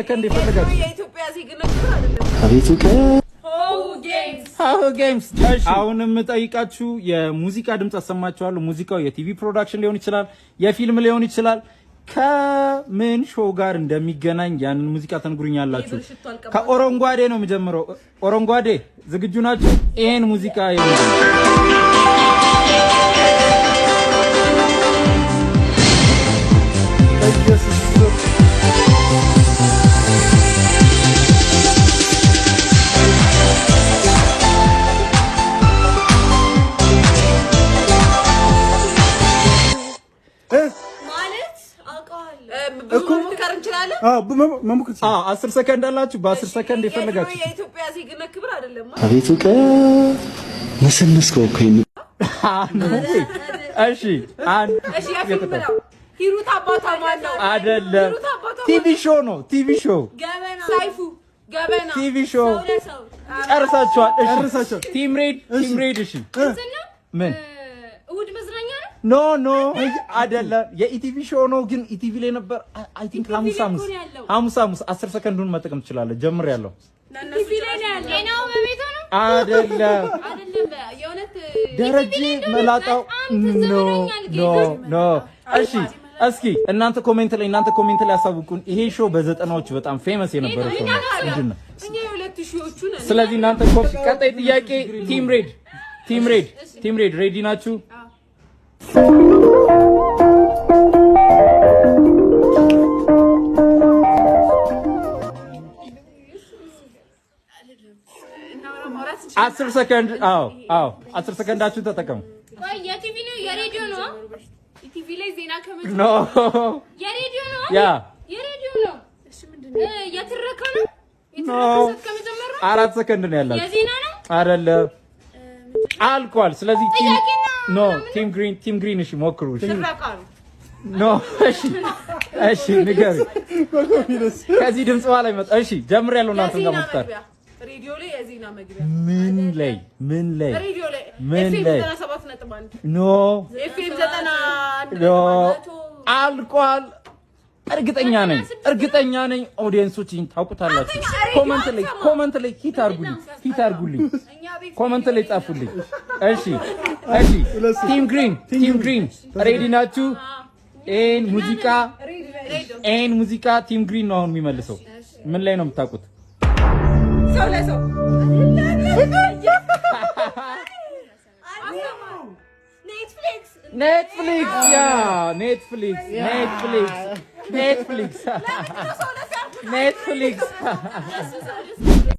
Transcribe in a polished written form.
ሰከንድ ይፈልጋችሁ የኢትዮጵያ ዜግነት አይደለም። ሃው ጌምስ አሁን የምጠይቃችሁ የሙዚቃ ድምጽ አሰማችኋለሁ። ሙዚቃው የቲቪ ፕሮዳክሽን ሊሆን ይችላል፣ የፊልም ሊሆን ይችላል። ከምን ሾው ጋር እንደሚገናኝ ያንን ሙዚቃ ተንግሩኛላችሁ። ከኦሮንጓዴ ነው የምጀምረው። ኦሮንጓዴ ዝግጁ ናችሁ? ይሄን ሙዚቃ አስር ሰከንድ አላችሁ። በ10 ሰከንድ የፈለጋችሁ የኢትዮጵያ ዜግነት ክብር አይደለም። አቤቱ ነስነስከው እኮ እሺ ሂሩት አባቷ ማን ነው? አይደለም፣ ቲቪ ሾው ነው። ቲቪ ሾው ሳይፉ ገበና ቲቪ ሾው ጨርሳችኋል። እሺ ቲም ሬድ እሺ ምን እሑድ መዝናኛ ነው? ኖ አይደለም፣ የኢቲቪ ሾው ነው። ግን ኢቲቪ ላይ ነበር። አይ ቲንክ ሐሙስ 10 ሰከንዱን መጠቀም ትችላለህ። ጀምሬያለሁ። ጤናው በቤቱ ነው? አይደለም የእውነት ደረጀ መላጣው ኖ እሺ እስኪ እናንተ ኮሜንት ላይ ያሳውቁን። ይሄ ሾው በ90ዎቹ በጣም ፌመስ የነበረ ሾው ነው። ምንድነው? እኛ የ2000ዎቹ ነን። ስለዚህ እናንተ ቀጣይ ጥያቄ ቲም ሬድ ሬዲ ናችሁ? አስር ሰከንድ 10 ሰከንዳችሁን ተጠቀሙ። ቆይ የቲቪ ነው የሬዲዮ ነው? የቲቪ ላይ ዜና ከመጀመሩ ኖ የሬዲዮ ነው? የሬዲዮ ነው። እሺ ምንድነው? የትረካ ነው? የትረካ ከመጀመሩ 4 ሰከንድ ነው ያላችሁ። የዜና ነው? አይደለም አልቋል። ስለዚህ ቲም ግሪን እሺ ሞክሩ። ኖ እሺ ንገሪ። ከዚህ ድምጽ በኋላ ይመጣ። እሺ ጀምሬያለሁ። እናንተ እንደምትጠር ሬዲዮ ላይ የዜና መግቢያ ምን ላይ ሬዲዮ ላይ ኤፍኤም 97.1 ኖ ኤፍኤም 91 አልቋል። እርግጠኛ ነኝ ኦዲየንሶችን ታውቁታላችሁ። ኮመንት ላይ ሂት አድርጉልኝ። ኮመንት ላይ ጻፉልኝ። እሺ ቲም ግሪን ሬዲ ናችሁ? ኤን ሙዚቃ ቲም ግሪን ነው አሁን የሚመልሰው። ምን ላይ ነው የምታውቁት? ሰው ለሰው ኔትፍሊክስ